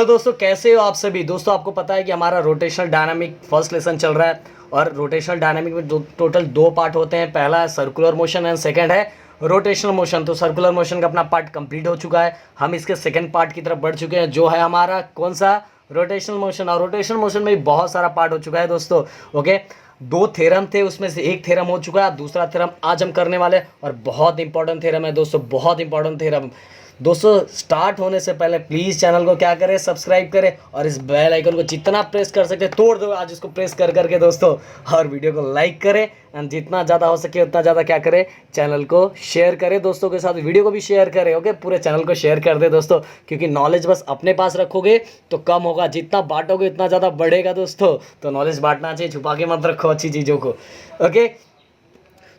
Hello दोस्तों, कैसे हो आप सभी। दोस्तों आपको पता है कि हमारा रोटेशनल डायनामिक फर्स्ट लेसन चल रहा है और रोटेशनल डायनामिक में टोटल दो पार्ट होते हैं। पहला है सर्कुलर मोशन एंड सेकंड है रोटेशनल मोशन। तो सर्कुलर मोशन का अपना पार्ट कंप्लीट हो चुका है, हम इसके सेकंड पार्ट की तरफ बढ़ चुके हैं जो है हमारा कौन सा, रोटेशनल मोशन। और रोटेशनल मोशन में भी बहुत सारा पार्ट हो चुका है दोस्तों। ओके, दो थ्योरम थे, उसमें से एक थ्योरम हो चुका है, दूसरा थ्योरम आज हम करने वाले और बहुत इंपॉर्टेंट थ्योरम है दोस्तों, बहुत इंपॉर्टेंट थ्योरम। दोस्तों स्टार्ट होने से पहले प्लीज़ चैनल को क्या करें, सब्सक्राइब करें और इस बेल आइकन को जितना प्रेस कर सकते तोड़ दो आज इसको प्रेस कर करके दोस्तों। और वीडियो को लाइक करें एंड जितना ज़्यादा हो सके उतना ज़्यादा क्या करें, चैनल को शेयर करें दोस्तों के साथ, वीडियो को भी शेयर करें। ओके, पूरे चैनल को शेयर कर दे दोस्तों, क्योंकि नॉलेज बस अपने पास रखोगे तो कम होगा, जितना बांटोगे उतना ज़्यादा बढ़ेगा दोस्तों। तो नॉलेज बांटना चाहिए, छुपा के मत रखो अच्छी चीज़ों को। ओके,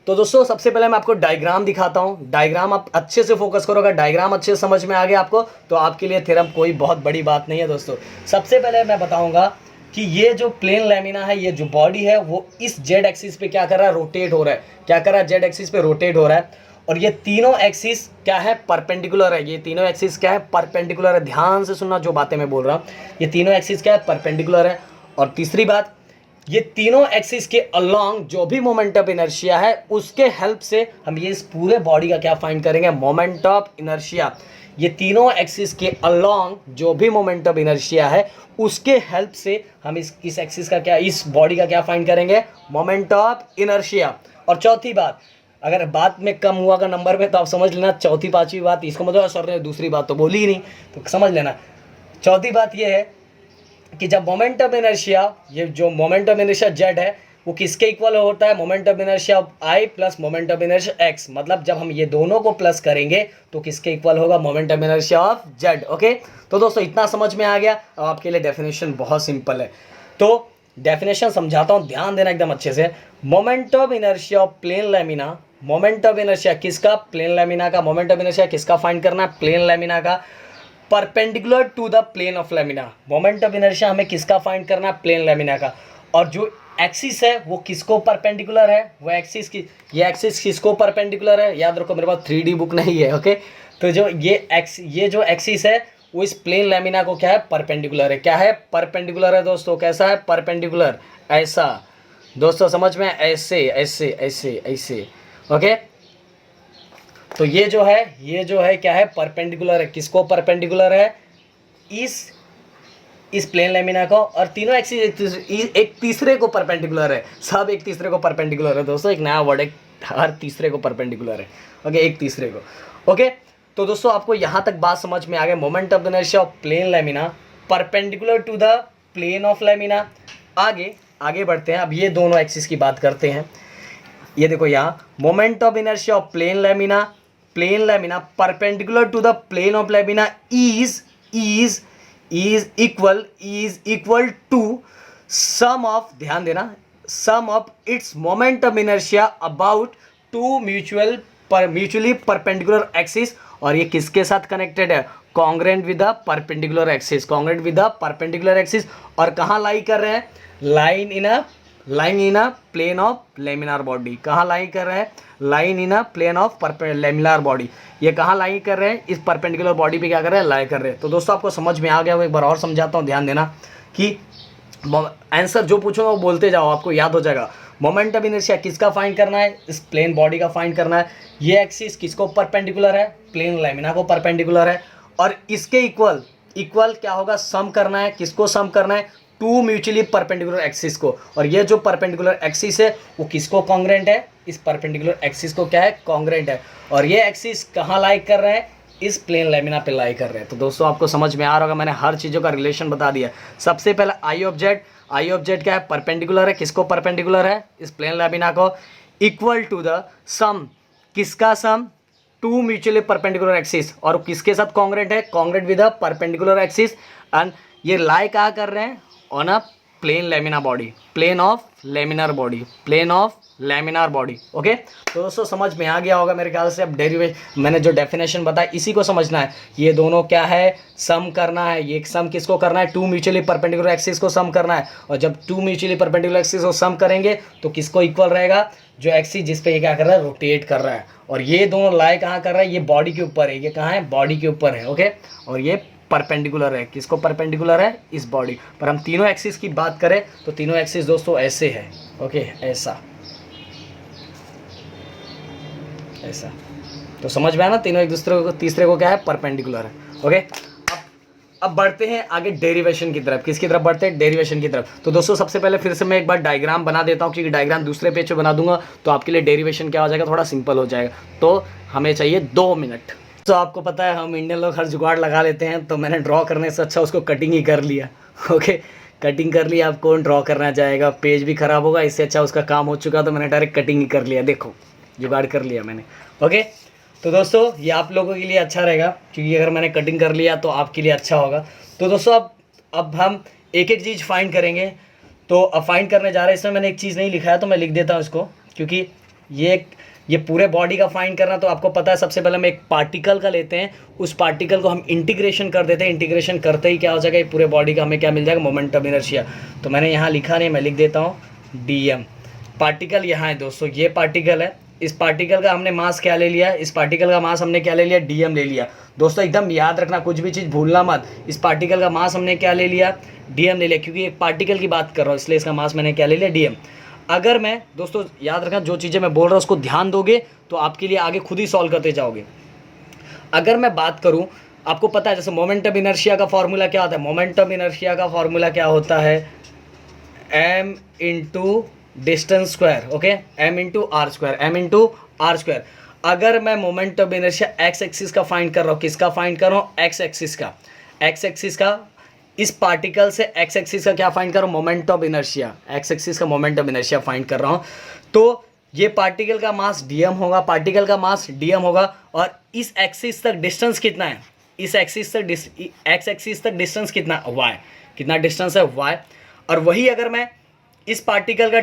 तो दोस्तों सबसे पहले मैं आपको डायग्राम दिखाता हूँ। डायग्राम आप अच्छे से फोकस करो, अगर डायग्राम अच्छे से समझ में आ गया आपको तो आपके लिए थ्योरम कोई बहुत बड़ी बात नहीं है दोस्तों। सबसे पहले मैं बताऊंगा कि ये जो प्लेन लैमिना है, ये जो बॉडी है वो इस जेड एक्सिस पे क्या कर रहा है, रोटेट हो रहा है। क्या कर रहा है, जेड एक्सिस पे रोटेट हो रहा है। और ये तीनों एक्सिस क्या है, परपेंडिकुलर है। ये तीनों एक्सिस क्या है, परपेंडिकुलर है। ध्यान से सुनना जो बातें मैं बोल रहा हूँ, ये तीनों एक्सिस क्या है, परपेंडिकुलर है। और तीसरी बात, ये तीनों एक्सिस के अलोंग जो भी मोमेंट ऑफ इनर्शिया है उसके हेल्प से हम ये इस पूरे बॉडी का क्या फाइंड करेंगे, मोमेंट ऑफ इनर्शिया। ये तीनों एक्सिस के अलोंग जो भी मोमेंट ऑफ इनर्शिया है उसके हेल्प से हम इस एक्सिस का क्या, इस बॉडी का क्या फाइंड करेंगे, मोमेंट ऑफ इनर्शिया। और चौथी बात, अगर बात में कम हुआ का नंबर में तो आप समझ लेना चौथी पांचवी बात, इसको मतलब सर ने दूसरी बात तो बोली ही नहीं, तो समझ लेना चौथी बात ये है कि जब मोमेंट ऑफ इनर्शिया, ये जो मोमेंट ऑफ इनर्शिया जेड है वो किसके इक्वल होता है, moment of inertia of I plus moment of inertia x. मतलब जब हम ये दोनों को प्लस करेंगे तो किसके इक्वल होगा, moment of inertia of Z. Okay, तो दोस्तों इतना समझ में आ गया। अब आपके लिए डेफिनेशन बहुत सिंपल है, तो डेफिनेशन समझाता हूँ, ध्यान देना एकदम अच्छे से। Moment of inertia of plane lamina, moment of inertia किसका, प्लेन लैमिना का। मोमेंट ऑफ इनर्शिया किसका फाइंड करना है, प्लेन लैमिना का, perpendicular to the plane of lamina. Moment of inertia हमें किसका फाइंड करना है, प्लेन लैमिना का। और जो एक्सिस है वो किसको परपेंडिकुलर है, वो एक्सिस की, ये एक्सिस किसको परपेंडिकुलर है, याद रखो मेरे पास 3D बुक नहीं है। ओके, तो जो ये जो एक्सिस है वो इस प्लेन लैमिना को क्या है, परपेंडिकुलर है। क्या है, परपेंडिकुलर है दोस्तों। कैसा है, परपेंडिकुलर, ऐसा दोस्तों, समझ में, ऐसे ऐसे ऐसे ऐसे। ओके, तो ये जो है क्या है, परपेंडिकुलर है। किसको परपेंडिकुलर है, इस प्लेन लैमिना को। और तीनों एक्सिस एक तीसरे को परपेंडिकुलर है, सब एक तीसरे को परपेंडिकुलर है दोस्तों। एक नया वर्ड है, हर तीसरे को परपेंडिकुलर है। ओके, एक तीसरे को। ओके, तो दोस्तों आपको यहाँ तक बात समझ में आ गया, moment of inertia of plane lamina perpendicular to the plane of lamina. आगे बढ़ते हैं, अब ये दोनों एक्सिस की बात करते हैं। ये देखो यहाँ, moment of inertia of plane lamina perpendicular to the plane of lamina is equal to sum of, ध्यान देना, sum of its moment of inertia about two mutually perpendicular axis। और ये किसके साथ कनेक्टेड है, congruent with the perpendicular axis। और कहाँ lie कर रहे हैं, line in a plane of laminar body. कहाँ लाई कर रहे हैं, line in a plane of laminar body. ये कहाँ लाई कर रहे हैं, इस परपेंडिकुलर बॉडी पे क्या कर रहे हैं, लाई कर रहे हैं। तो दोस्तों आपको समझ में आ गया, वो एक बार और समझाता हूँ, ध्यान देना कि आंसर जो पूछूंगा वो बोलते जाओ, आपको याद हो जाएगा। मोमेंट ऑफ इनर्शिया किसका फाइंड करना है, इस प्लेन बॉडी का फाइंड करना है। ये एक्सिस किसको परपेंडिकुलर है, प्लेन लैमिना को परपेंडिकुलर है। और इसके इक्वल क्या होगा, सम करना है। किसको सम करना है, टू म्यूचुअली परपेंडिकुलर एक्सिस को। और ये जो परपेंडिकुलर एक्सिस है वो किसको कॉन्ग्रेंट है, इस परपेंडिकुलर एक्सिस को क्या है, कॉन्ग्रेंट है। और ये एक्सिस कहाँ लाई कर रहे हैं, इस प्लेन लैमिना पे लाई कर रहे हैं। तो दोस्तों आपको समझ में आ रहा होगा, मैंने हर चीज़ों का रिलेशन बता दिया। सबसे पहले आई ऑफ जेड क्या है, परपेंडिकुलर है। किसको परपेंडिकुलर है, इस प्लेन लैमिना को। इक्वल टू द सम, किसका sum, two mutually perpendicular axis. और किसके साथ कॉन्ग्रेंट है, congruent with the perpendicular axis. And ये लाई कहाँ कर रहे हैं, on a plane lamina body, plane of laminar body. Okay, तो दोस्तों समझ में आ गया होगा मेरे ख्याल से। अब डेरिवेशन मैंने जो डेफिनेशन बताया इसी को समझना है। ये दोनों क्या है, सम करना है। ये सम किसको करना है, टू म्यूचुअली परपेंडिकुलर एक्सिस को सम करना है। और जब टू म्यूचुअली परपेंडिकुलर एक्सिस को सम करेंगे तो किसको इक्वल रहेगा, जो एक्सिस जिस पे ये क्या कर रहा है, रोटेट कर रहा है। और ये दोनों लाई कहाँ कर रहा है, ये बॉडी के ऊपर है। ये कहाँ है, बॉडी के ऊपर है। ओके, और ये परपेंडिकुलर है। किसको परपेंडिकुलर है? इस बॉडी पर। हम तीनों एक्सिस की बात करें तो तीनों एक्सिस दोस्तों ऐसे है, ओके, ऐसा ऐसा। तो समझ में आया ना, तीनों एक दूसरे को, तीसरे को क्या है? परपेंडिकुलर है, ओके। अब बढ़ते हैं आगे डेरिवेशन की तरफ। किसकी तरफ बढ़ते हैं? डेरिवेशन की तरफ। तो दोस्तों सबसे पहले फिर से मैं एक बार डायग्राम बना देता हूँ, क्योंकि डायग्राम दूसरे पेज पे बना दूंगा तो आपके लिए डेरिवेशन क्या हो जाएगा, थोड़ा सिंपल हो जाएगा। तो हमें चाहिए 2 मिनट। तो आपको पता है हम इंडियन लोग हर जुगाड़ लगा लेते हैं, तो मैंने ड्रॉ करने से अच्छा उसको कटिंग ही कर लिया, ओके। कटिंग कर लिया, अब कौन ड्रॉ करना चाहेगा, पेज भी खराब होगा, इससे अच्छा उसका काम हो चुका, तो मैंने डायरेक्ट कटिंग ही कर लिया। देखो जुगाड़ कर लिया मैंने, ओके। तो दोस्तों ये आप लोगों के लिए अच्छा रहेगा, क्योंकि अगर मैंने कटिंग कर लिया तो आपके लिए अच्छा होगा। तो दोस्तों अब हम एक एक चीज़ फाइंड करेंगे। तो अब फाइंड करने जा रहे हैं, इसमें मैंने एक चीज़ नहीं लिखा है तो मैं लिख देता हूँ इसको, क्योंकि ये पूरे बॉडी का फाइंड करना। तो आपको पता है सबसे पहले हम एक पार्टिकल का लेते हैं, उस पार्टिकल को हम इंटीग्रेशन कर देते हैं। इंटीग्रेशन करते ही क्या हो जाएगा, ये पूरे बॉडी का हमें क्या मिल जाएगा? Moment of inertia. तो मैंने यहाँ लिखा नहीं, मैं लिख देता हूँ dm। पार्टिकल यहाँ है दोस्तों, ये पार्टिकल है। इस पार्टिकल का हमने मास क्या ले लिया? इस पार्टिकल का मास हमने क्या ले लिया? dm ले लिया। दोस्तों एकदम याद रखना, कुछ भी चीज़ भूलना मत। इस पार्टिकल का मास हमने क्या ले लिया? dm ले लिया, क्योंकि एक पार्टिकल की बात कर रहा हूँ, इसलिए इसका मास मैंने क्या ले लिया? dm। अगर मैं दोस्तों याद रखना, जो चीज़ें मैं बोल रहा हूँ उसको ध्यान दोगे तो आपके लिए आगे खुद ही सॉल्व करते जाओगे। अगर मैं बात करूँ, आपको पता है जैसे मोमेंट ऑफ इनर्शिया का फॉर्मूला क्या होता है? मोमेंट ऑफ इनर्शिया का फॉर्मूला क्या होता है? m into distance square, okay, m into r square, m into r square. अगर मैं moment of inertia x axis का फाइंड कर रहा हूँ, किसका फाइंड कर रहा हूँ? एक्स एक्सिस का। एक्स एक्सिस का, इस पार्टिकल से एक्स एक्सिस का क्या फाइंड कर रहा हूँ? Moment of inertia. X axis का मोमेंट ऑफ इनर्शिया फाइंड कर रहा हूँ। तो ये पार्टिकल का मास dm होगा, पार्टिकल का मास dm होगा, और इस एक्सिस तक डिस्टेंस कितना है? इस एक्सिस तक एक्स एक्सिस तक डिस्टेंस कितना? y। कितना डिस्टेंस है? y। और वही अगर मैं इस पार्टिकल का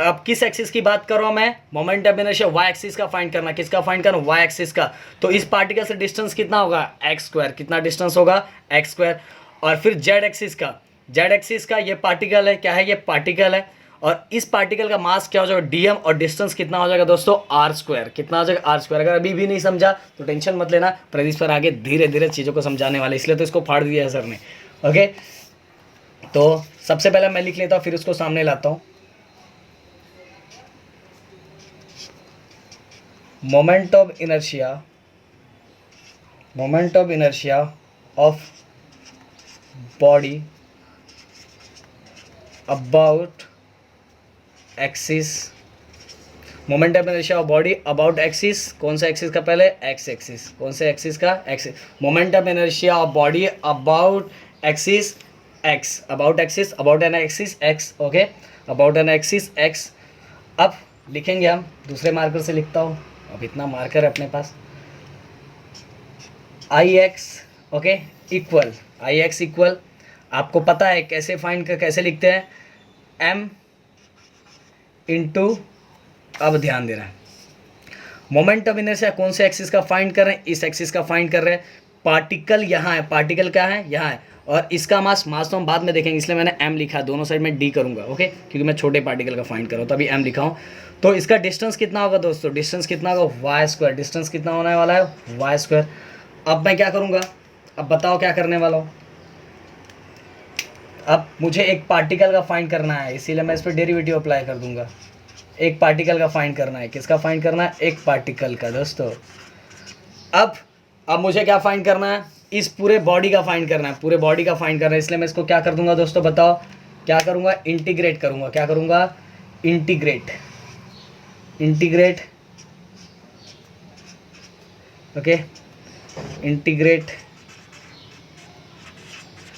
अब किस एक्सिस की बात कर रहा हूँ मैं? Moment of inertia y axis का फाइंड करना। किसका फाइंड करना? y एक्सिस का। तो इस पार्टिकल से डिस्टेंस कितना होगा? x square. कितना डिस्टेंस होगा? x square. और फिर z एक्सिस का, z एक्सिस का ये पार्टिकल है, क्या है? ये पार्टिकल है, और इस पार्टिकल का मास क्या हो जाएगा? dm, और डिस्टेंस कितना हो जाएगा दोस्तों? r square. कितना हो जाएगा? r square. अगर अभी भी नहीं समझा तो टेंशन मत लेना, प्रदीप सर आगे धीरे धीरे चीज़ों को समझाने वाले, इसलिए तो इसको फाड़ दिया है सर ने, ओके। तो सबसे पहले मैं लिख लेता हूँ, फिर उसको सामने लाता हूँ। Moment of inertia, moment of inertia of body about axis. Moment of inertia of body about axis. कौन सा एक्सिस का? पहले एक्स एक्सिस। कौन से एक्सिस का? Axis. Moment of inertia of body about axis x, about axis, about an axis x, okay, about an axis x. अब लिखेंगे हम, दूसरे मार्कर से लिखता हूँ, अब इतना मार्कर है अपने पास। आई एक्स, ओके, इक्वल, आई एक्स इक्वल, आपको पता है कैसे फाइंड कर, कैसे लिखते हैं? एम इंटू, अब ध्यान देना है, मोमेंट ऑफ इनर्शिया कौन से एक्सिस का फाइंड कर रहे हैं? इस एक्सिस का फाइंड कर रहे हैं। पार्टिकल यहाँ है, पार्टिकल क्या है? यहाँ है, और इसका मास तो हम बाद में देखेंगे, इसलिए मैंने m लिखा है, दोनों साइड में d करूँगा, ओके, क्योंकि मैं छोटे पार्टिकल का फाइंड कर रहा हूँ, तभी m लिखा हूँ। तो इसका डिस्टेंस कितना होगा दोस्तों? डिस्टेंस कितना होगा? Y square. डिस्टेंस कितना होने वाला है? Y square. अब मैं क्या करूँगा? अब बताओ क्या करने वाला हूँ? अब मुझे एक पार्टिकल का फाइंड करना है, इसीलिए मैं इस पर डेरिवेटिव अप्लाई कर दूंगा। एक पार्टिकल का फाइंड करना है। किसका फाइंड करना है? एक पार्टिकल का दोस्तों। अब मुझे क्या फाइंड करना है? इस पूरे बॉडी का फाइंड करना है, पूरे बॉडी का फाइंड करना है, इसलिए मैं इसको क्या कर दूंगा दोस्तों? बताओ क्या करूंगा? इंटीग्रेट करूंगा। क्या करूंगा? Integrate, integrate, okay, integrate.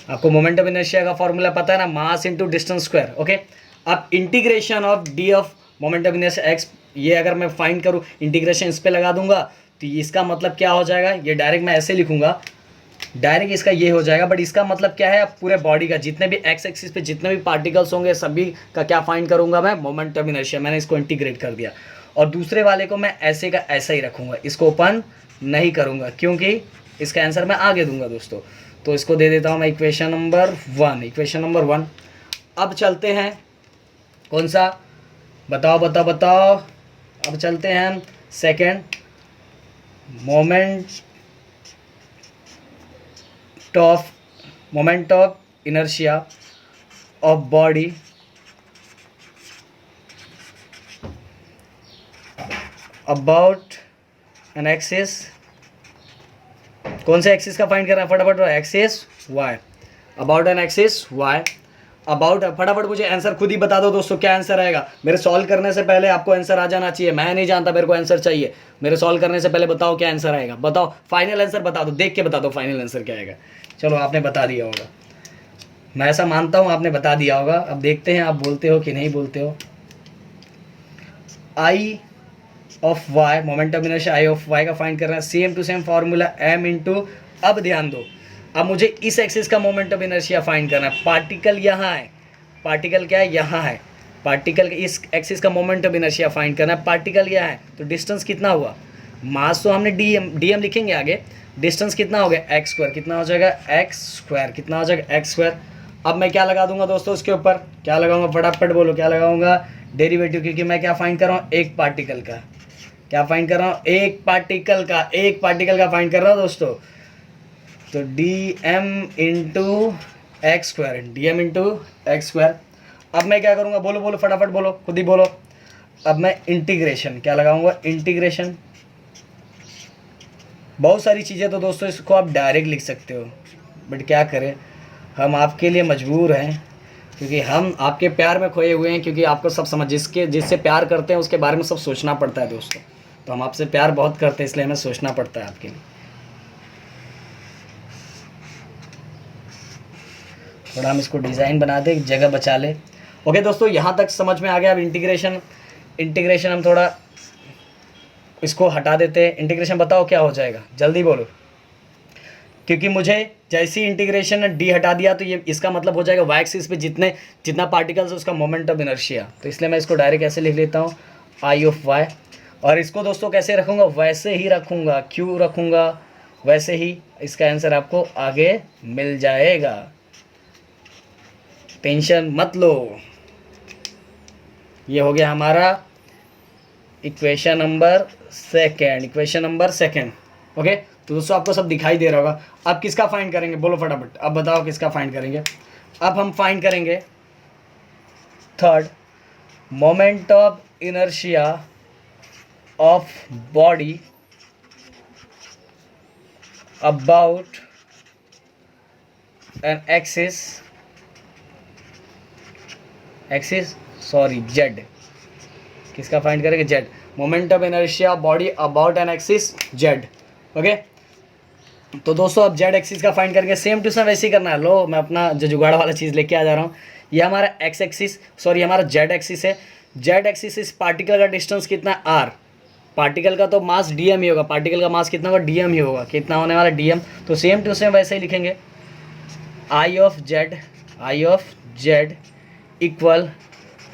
आपको मोमेंट ऑफ इनर्शिया का फॉर्मूला पता है ना? Mass into distance square, okay. अब integration of d of moment of inertia x, ये अगर मैं फाइंड करूँ, इंटीग्रेशन इस पे लगा दूंगा, तो इसका मतलब क्या हो जाएगा? ये डायरेक्ट मैं ऐसे लिखूंगा, डायरेक्ट इसका ये हो जाएगा, बट इसका मतलब क्या है? अब पूरे बॉडी का जितने भी एक्स एक्सिस पे जितने भी पार्टिकल्स होंगे सभी का क्या फाइंड करूंगा मैं? Moment of inertia. मैंने इसको इंटीग्रेट कर दिया, और दूसरे वाले को मैं ऐसे का ऐसा ही रखूंगा, इसको ओपन नहीं करूंगा, क्योंकि इसका आंसर मैं आगे दूंगा दोस्तों। तो इसको दे देता हूँ मैं इक्वेशन नंबर 1, इक्वेशन नंबर 1। अब चलते हैं, कौन सा? बताओ बताओ बताओ। अब चलते हैं हम second, moment moment of inertia of body about an axis, कौन से एक्सिस का फाइंड करना है फटाफट, axis y, about an axis y, about, फटाफट मुझे आंसर खुद ही बता दो दोस्तों, क्या आंसर आएगा। मेरे सॉल्व करने से पहले आपको आंसर आ जाना चाहिए, मैं नहीं जानता, मेरे को आंसर चाहिए। मेरे सॉल्व करने से पहले बताओ क्या आंसर आएगा, बताओ फाइनल आंसर बता दो, देख के बता दो फाइनल आंसर क्या आएगा। चलो आपने बता दिया होगा, मैं ऐसा मानता हूँ आपने बता दिया होगा। अब देखते हैं आप बोलते हो कि नहीं बोलते हो। I of y, moment of inertia I of y का फाइंड करना है, same to same formula m into, अब ध्यान दो, अब मुझे इस एक्सिस का मोमेंट ऑफ इनर्शिया फाइंड करना है। पार्टिकल यहाँ है, पार्टिकल क्या है, यहाँ है, पार्टिकल के इस एक्सिस का मोमेंट ऑफ इनर्शिया फाइंड करना है। पार्टिकल यहाँ है तो डिस्टेंस कितना हुआ, मास तो हमने डी एम लिखेंगे आगे, डिस्टेंस कितना हो गया एक्स स्क्वायर, कितना हो जाएगा एक्स स्क्वायर, कितना हो जाएगा एक्स स्क्वायर। अब मैं क्या लगा दूंगा दोस्तों उसके ऊपर, क्या लगाऊंगा फटाफट बोलो, क्या लगाऊंगा, डेरिवेटिव, क्योंकि मैं क्या फाइंड कर रहा हूँ, एक पार्टिकल का, क्या फाइंड कर रहा हूँ, एक पार्टिकल का फाइंड कर रहा हूँ दोस्तों। तो d M into x square, D M into x square. अब मैं क्या करूँगा, बोलो बोलो फटाफट बोलो, खुद ही बोलो। अब मैं इंटीग्रेशन क्या लगाऊंगा, इंटीग्रेशन, बहुत सारी चीज़ें तो दोस्तों इसको आप डायरेक्ट लिख सकते हो, बट क्या करें, हम आपके लिए मजबूर हैं, क्योंकि हम आपके प्यार में खोए हुए हैं, क्योंकि आपको सब समझ, जिससे प्यार करते हैं उसके बारे में सब सोचना पड़ता है दोस्तों। तो हम आपसे प्यार बहुत करते हैं, इसलिए हमें सोचना पड़ता है आपके लिए। थोड़ा हम इसको डिज़ाइन बना दे, जगह बचा ले। ओके दोस्तों, यहाँ तक समझ में आ गया। अब इंटीग्रेशन हम थोड़ा इसको हटा देते हैं। इंटीग्रेशन बताओ क्या हो जाएगा, जल्दी बोलो, क्योंकि मुझे जैसी इंटीग्रेशन ने डी हटा दिया तो ये इसका मतलब हो जाएगा वाई एक्सिस पे जितना पार्टिकल्स है उसका मोमेंट ऑफ इनर्शिया। तो इसलिए मैं इसको डायरेक्ट ऐसे लिख लेता हूँ, आई ऑफ वाई। और इसको दोस्तों कैसे रखूँगा, वैसे ही रखूँगा, क्यों रखूँगा वैसे ही, इसका आंसर आपको आगे मिल जाएगा, टेंशन मत लो। ये हो गया हमारा इक्वेशन नंबर सेकेंड। ओके, तो दोस्तों आपको सब दिखाई दे रहा होगा। अब किसका फाइंड करेंगे, बोलो फटाफट, अब बताओ किसका फाइंड करेंगे। अब हम फाइंड करेंगे third, moment of inertia of body about an axis Z. किसका फाइंड करेंगे, Z, moment of inertia body about an axis Z. Okay, तो दोस्तों अब जेड एक्सिस का फाइंड करेंगे, सेम टू सेम वैसे ही करना है। लो मैं अपना जो जुगाड़ वाला चीज़ लेके आ जा रहा हूँ। ये हमारा हमारा जेड एक्सिस है। जेड एक्सिस इस पार्टिकल का डिस्टेंस कितना है, आर। पार्टिकल का तो मास डीएम ही होगा, पार्टिकल का मास कितना होगा, डीएम ही होगा, कितना होने वाला डीएम। तो सेम टू सेम वैसे ही लिखेंगे, I of z equal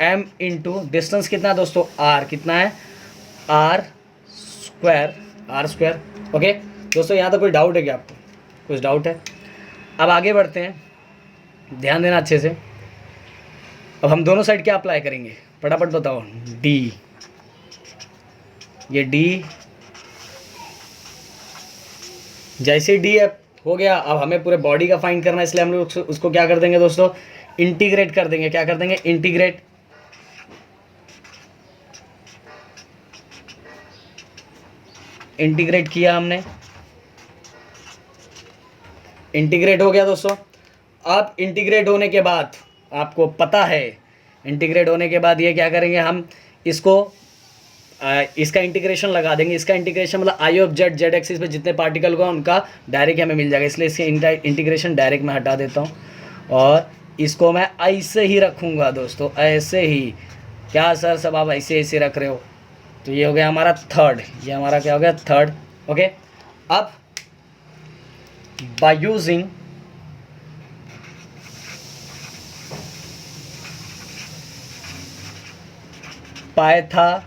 m into distance कितना है दोस्तों, आर, कितना है, आर स्क्वायर। ओके दोस्तों, यहाँ तो कोई डाउट है क्या आपको, कुछ डाउट है? अब आगे बढ़ते हैं, ध्यान देना अच्छे से। अब हम दोनों साइड क्या अप्लाई करेंगे, फटाफट बताओ। डी, ये डी, जैसे डी हो गया, अब हमें पूरे बॉडी का फाइंड करना है, इसलिए हम लोग उसको क्या कर देंगे दोस्तों, इंटीग्रेट कर देंगे। क्या कर देंगे, इंटीग्रेट किया हमने, इंटीग्रेट हो गया दोस्तों। अब इंटीग्रेट होने के बाद आपको पता है, इंटीग्रेट होने के बाद ये क्या करेंगे, हम इसका इंटीग्रेशन लगा देंगे। इसका इंटीग्रेशन मतलब आई ऑफ जेड एक्सिस पे जितने पार्टिकल को उनका डायरेक्ट हमें मिल जाएगा, इसलिए इसके इंटीग्रेशन डायरेक्ट मैं हटा देता हूँ और इसको मैं ऐसे ही रखूँगा दोस्तों, ऐसे ही। क्या सर सब आप ऐसे रख रहे हो? तो ये हो गया हमारा थर्ड, ये हमारा क्या हो गया, थर्ड। ओके, अब बाय यूजिंग पाइथागोरस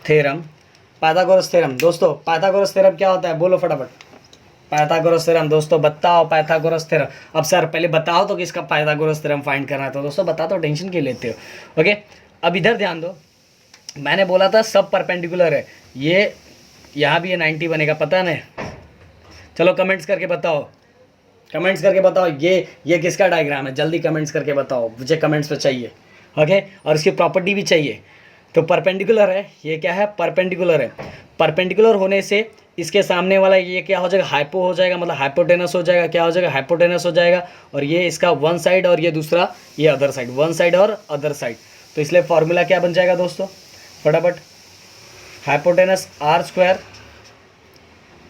थ्योरम दोस्तों, पाइथागोरस थ्योरम क्या होता है, बोलो फटाफट। पाइथागोरस थ्योरम दोस्तों बताओ, पाइथागोरस थ्योरम। अब सर पहले बताओ तो किसका पाइथागोरस थ्योरम फाइंड करना है, तो दोस्तों बता तो, टेंशन क्यों लेते हो। ओके, अब इधर ध्यान दो, मैंने बोला था सब परपेंडिकुलर है, यहाँ भी ये 90 बनेगा, पता नहीं। चलो कमेंट्स करके बताओ, कमेंट्स करके बताओ ये किसका डायग्राम है, जल्दी कमेंट्स करके बताओ, मुझे कमेंट्स पे चाहिए। ओके, और इसकी प्रॉपर्टी भी चाहिए। तो परपेंडिकुलर है, ये क्या है, परपेंडिकुलर है। परपेंडिकुलर होने से इसके सामने वाला ये क्या हो जाएगा, हाइपो हो जाएगा, मतलब हाइपोटेनस हो जाएगा। क्या हो जाएगा, हाइपोटेनस हो जाएगा। और ये इसका वन साइड और ये दूसरा ये अदर साइड, वन साइड और अदर साइड। तो इसलिए फॉर्मूला क्या बन जाएगा दोस्तों, फटाफट, hypotenuse r square,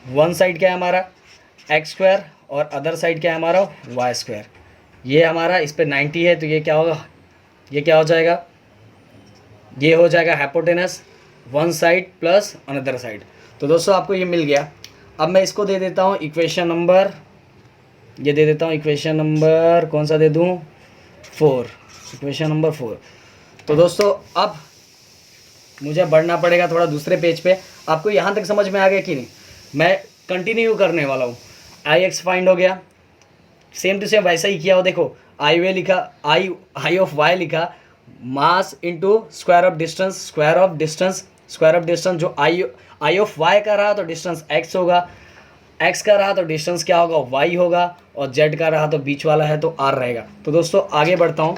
one side क्या है हमारा एक्स स्क्वायर और अदर साइड क्या है हमारा वाई स्क्वायर। ये हमारा इस पर 90 है, तो ये क्या होगा, ये क्या हो जाएगा, ये हो जाएगा hypotenuse one side plus another side. तो दोस्तों आपको ये मिल गया। अब मैं इसको दे देता हूँ इक्वेशन नंबर, ये दे देता हूँ इक्वेशन नंबर, कौन सा दे दूँ, 4, इक्वेशन नंबर 4। तो दोस्तों अब मुझे बढ़ना पड़ेगा थोड़ा दूसरे पेज पे। आपको यहाँ तक समझ में आ गया कि नहीं, मैं कंटिन्यू करने वाला हूँ। आई एक्स फाइंड हो गया, सेम टू सेम वैसा ही किया हो। देखो आई वे लिखा, आई ऑफ वाई लिखा, mass into square of distance, square of distance, square of distance. जो आई ऑफ वाई का रहा तो डिस्टेंस एक्स होगा, एक्स का रहा तो डिस्टेंस क्या होगा, वाई होगा, और जेड का रहा तो बीच वाला है तो आर रहेगा। तो दोस्तों आगे बढ़ता हूँ।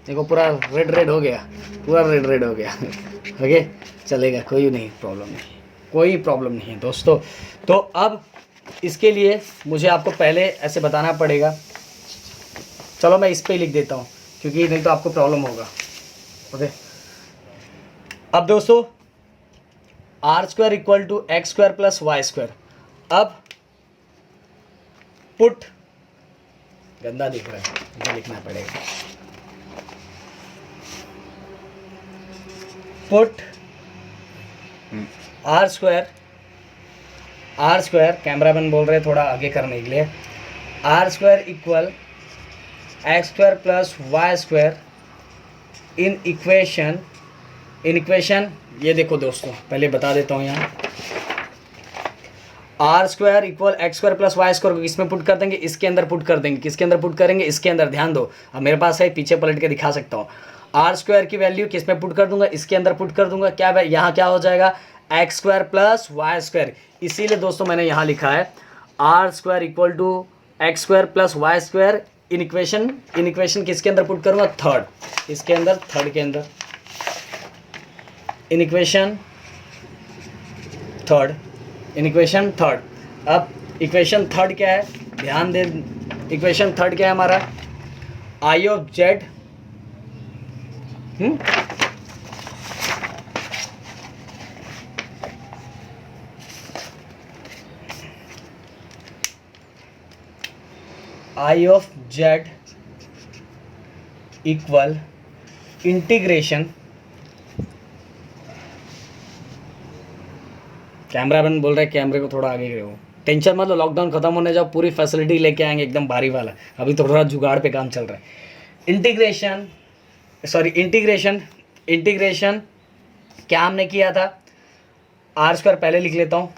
देखो पूरा रेड रेड हो गया, पूरा रेड रेड हो गया। ओके चलेगा, कोई नहीं प्रॉब्लम नहीं, कोई प्रॉब्लम नहीं है दोस्तों। तो अब इसके लिए मुझे आपको पहले ऐसे बताना पड़ेगा। चलो मैं इस पे लिख देता हूँ क्योंकि नहीं तो आपको प्रॉब्लम होगा। ओके, अब दोस्तों r square equal to x square plus y square. अब पुट, गंदा दिख रहा है, मुझे लिखना पड़ेगा, put r square, r square, cameraman बोल रहे थोड़ा आगे करने के लिए, r square equal x square plus y square in equation, in equation ये देखो दोस्तों पहले बता देता हूँ यहाँ, r square equal x square plus y square को इसमें पुट कर देंगे, इसके अंदर पुट कर देंगे, किसके अंदर पुट करेंगे, इसके अंदर। ध्यान दो, अब मेरे पास है, पीछे पलट के दिखा सकता हूँ। आर स्क्वायर की वैल्यू किस में पुट कर दूंगा, इसके अंदर पुट कर दूंगा। क्या यहाँ क्या हो जाएगा, x square plus y square. इसीलिए दोस्तों मैंने यहाँ लिखा है r square equal to x square plus y square in equation, in equation किसके अंदर पुट करूँगा, थर्ड, इसके अंदर, थर्ड के अंदर, in equation third, in equation third. अब इक्वेशन थर्ड क्या है, ध्यान दे, इक्वेशन थर्ड क्या है हमारा, I of z, I of z equal integration, cameraman बोल रहे हैं कैमरे को थोड़ा आगे करो, टेंशन मत लो, लॉकडाउन खत्म होने जाओ पूरी फैसिलिटी लेके आएंगे एकदम भारी वाला। अभी तो थोड़ा जुगाड़ पे काम चल रहा है। इंटीग्रेशन, सॉरी इंटीग्रेशन, इंटीग्रेशन क्या हमने किया था, आर स्क्वायर पहले लिख लेता हूँ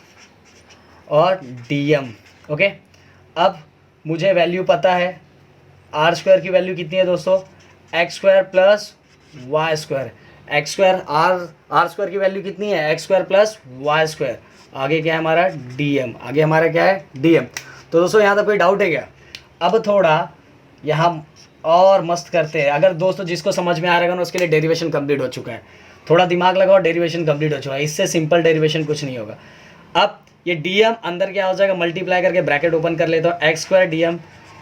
और डीएम। ओके, अब मुझे वैल्यू पता है, आर स्क्वायर की वैल्यू कितनी है दोस्तों, x square plus y square, x square, r square की वैल्यू कितनी है, x square plus y square. आगे क्या है हमारा डीएम, आगे हमारा क्या है डीएम। तो दोस्तों यहाँ तक कोई डाउट है क्या, अब थोड़ा यहाँ और मस्त करते हैं। अगर दोस्तों जिसको समझ में आ रहा है ना उसके लिए डेरिवेशन कंप्लीट हो चुका है, थोड़ा दिमाग लगाओ, डेरिवेशन कंप्लीट हो चुका है, इससे सिंपल डेरिवेशन कुछ नहीं होगा। अब ये डीएम अंदर क्या हो जाएगा, मल्टीप्लाई करके ब्रैकेट ओपन कर लेता हूँ, एक्स स्क्वायर डीएम।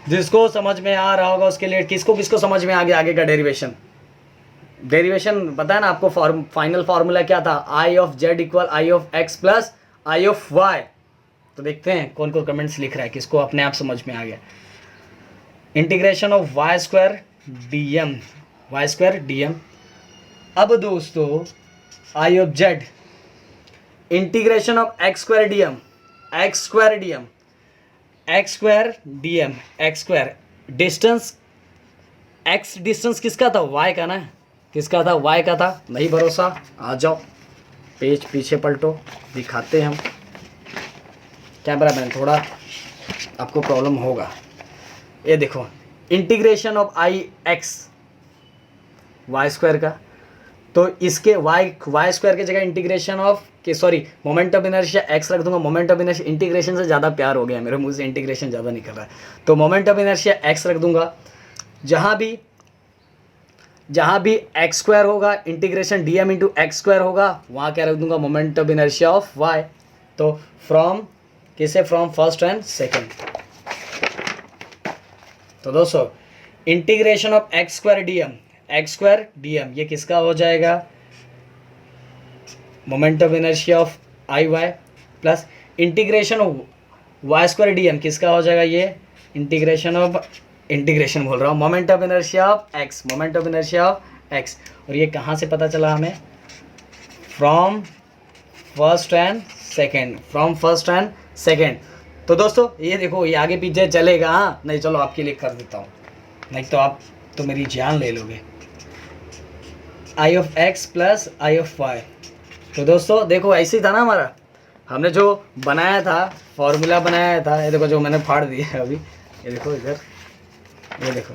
जिसको समझ में आ रहा होगा उसके लिए, किसको किसको समझ में आ गया आगे का डेरिवेशन, डेरिवेशन पता है ना आपको, फाइनल फार्मूला क्या था, I of z equal I of x plus I of y. तो देखते हैं कौन कौन कमेंट्स लिख रहा है, किसको अपने आप समझ में आ गया। Integration of y square dm, y square dm. अब दोस्तों I of z integration of x square dm, x square dm, x square dm, x square distance, x distance किसका था, वाई का ना, किसका था, वाई का था। नहीं भरोसा आ जाओ, पेज पीछे पलटो, दिखाते हैं हम। कैमरामैन थोड़ा आपको प्रॉब्लम होगा, ये देखो integration of I x y square का, तो इसके वाई स्क्वायर की जगह इंटीग्रेशन ऑफ कि sorry moment of inertia x रख दूंगा, मोमेंट ऑफ इनर्शिया इंटीग्रेशन से ज़्यादा प्यार हो गया मेरे मुंह से, इंटीग्रेशन ज़्यादा निकल रहा है, तो मोमेंट ऑफ इनर्शिया एक्स रख दूंगा। जहाँ भी एक्स स्क्वायर होगा integration D M into x square होगा, वहाँ क्या रख दूंगा, moment of inertia of y. तो फ्रॉम फर्स्ट एंड सेकेंड। तो दोस्तों integration of x square D M ये किसका हो जाएगा, moment of inertia of I y, plus integration of y square D M किसका हो जाएगा, ये इंटीग्रेशन बोल रहा हूँ, moment of inertia of x. और ये कहाँ से पता चला हमें, फ्रॉम फर्स्ट एंड सेकेंड। तो दोस्तों ये देखो, ये आगे पीछे चलेगा, हाँ नहीं चलो आपके लिए कर देता हूँ, नहीं तो आप तो मेरी जान ले लोगे। I of x plus I of y. तो दोस्तों देखो ऐसे ही था ना हमारा, हमने जो बनाया था, फॉर्मूला बनाया था, ये देखो जो मैंने फाड़ दिया है अभी, ये देखो इधर, ये देखो,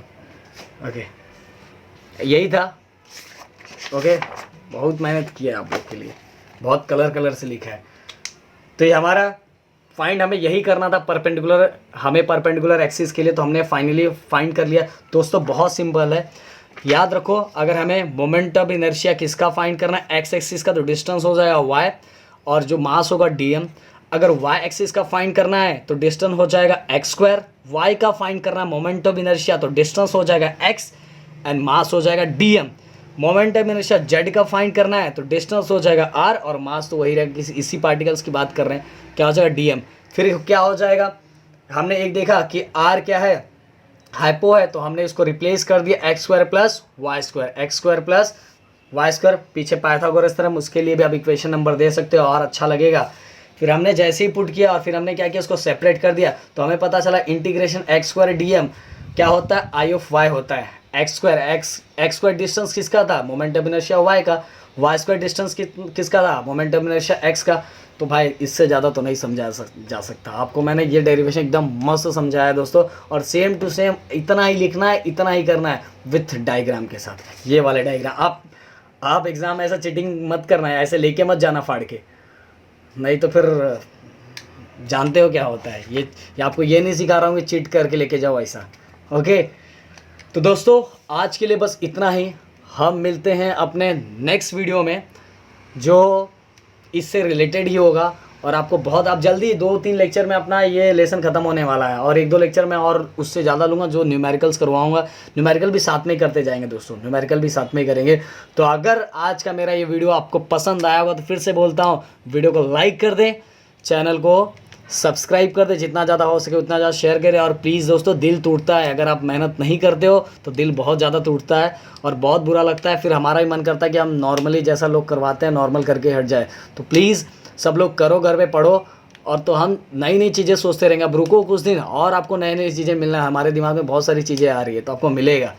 ओके यही था। ओके बहुत मेहनत किया आप लोग के लिए, बहुत कलर से लिखा है। तो ये हमारा फाइंड हमें यही करना था, परपेंडिकुलर एक्सिस के लिए, तो हमने फाइनली फाइंड कर लिया। दोस्तों बहुत सिंपल है, याद रखो, अगर हमें मोमेंट ऑफ इनर्शिया किसका फाइंड करना है, एक्स एक्सिस का, तो डिस्टेंस हो जाएगा वाई और जो मास होगा डी। अगर वाई एक्सिस का फाइंड करना है तो डिस्टेंस हो जाएगा एक्स स्क्वायर, वाई का फाइंड करना है मोमेंट ऑफ इनर्शिया तो डिस्टेंस हो जाएगा एक्स एंड मास हो जाएगा D. Moment of inertia Z का फाइंड करना है तो डिस्टेंस हो जाएगा आर और मास तो वही रहेगा, इसी पार्टिकल्स की बात कर रहे हैं, क्या हो जाएगा डी। फिर क्या हो जाएगा, हमने एक देखा कि आर क्या है, हाइपो है, तो हमने इसको रिप्लेस कर दिया x square plus y square. पीछे पाइथागोरस थ्योरम, उसके लिए भी आप इक्वेशन नंबर दे सकते हो और अच्छा लगेगा। फिर हमने जैसे ही पुट किया और फिर हमने क्या किया, उसको सेपरेट कर दिया, तो हमें पता चला integration x square D M क्या होता है, आई ऑफ वाई होता है। एक्स स्क्वायर डिस्टेंस किसका था, मोमेंट ऑफ इनर्शिया वाई का, वाई स्क्वायर डिस्टेंस किसका था, मोमेंट ऑफ इनर्शिया एक्स का। तो भाई इससे ज़्यादा तो नहीं समझाया जा सकता आपको, मैंने ये डेरिवेशन एकदम मस्त समझाया दोस्तों। और सेम टू सेम इतना ही लिखना है, इतना ही करना है विथ डायग्राम के साथ, ये वाले डायग्राम। आप एग्ज़ाम ऐसा चीटिंग मत करना है, ऐसे लेके मत जाना फाड़ के, नहीं तो फिर जानते हो क्या होता है। ये आपको ये नहीं सिखा रहा हूँ कि चीट करके लेके जाओ ऐसा, ओके। तो दोस्तों आज के लिए बस इतना ही, हम मिलते हैं अपने नेक्स्ट वीडियो में जो इससे रिलेटेड ही होगा। और आपको आप जल्दी 2-3 लेक्चर में अपना ये लेसन ख़त्म होने वाला है, और 1-2 लेक्चर में और उससे ज़्यादा लूँगा, जो न्यूमेरिकल्स करवाऊँगा। न्यूमेरिकल भी साथ में करते जाएंगे दोस्तों, न्यूमेरिकल भी साथ में करेंगे। तो अगर आज का मेरा ये वीडियो आपको पसंद आया होगा तो फिर से बोलता हूँ, वीडियो को लाइक कर दें, चैनल को सब्सक्राइब कर दे, जितना ज़्यादा हो सके उतना ज़्यादा शेयर करें। और प्लीज़ दोस्तों दिल टूटता है, अगर आप मेहनत नहीं करते हो तो दिल बहुत ज़्यादा टूटता है और बहुत बुरा लगता है। फिर हमारा भी मन करता है कि हम नॉर्मली जैसा लोग करवाते हैं नॉर्मल करके हट जाए। तो प्लीज़ सब लोग करो, घर पे पढ़ो, और तो हम नई नई चीज़ें सोचते रहेंगे। अब रुको कुछ दिन और, आपको नई नई चीज़ें मिलना है। हमारे दिमाग में बहुत सारी चीज़ें आ रही है तो आपको मिलेगा,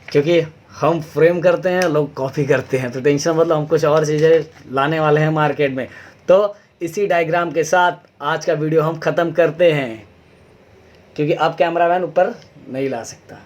क्योंकि हम फ्रेम करते हैं, लोग कॉपी करते हैं। तो टेंशन मतलब हम कुछ और चीज़ें लाने वाले हैं मार्केट में। तो इसी डायग्राम के साथ आज का वीडियो हम ख़त्म करते हैं, क्योंकि अब कैमरामैन ऊपर नहीं ला सकता।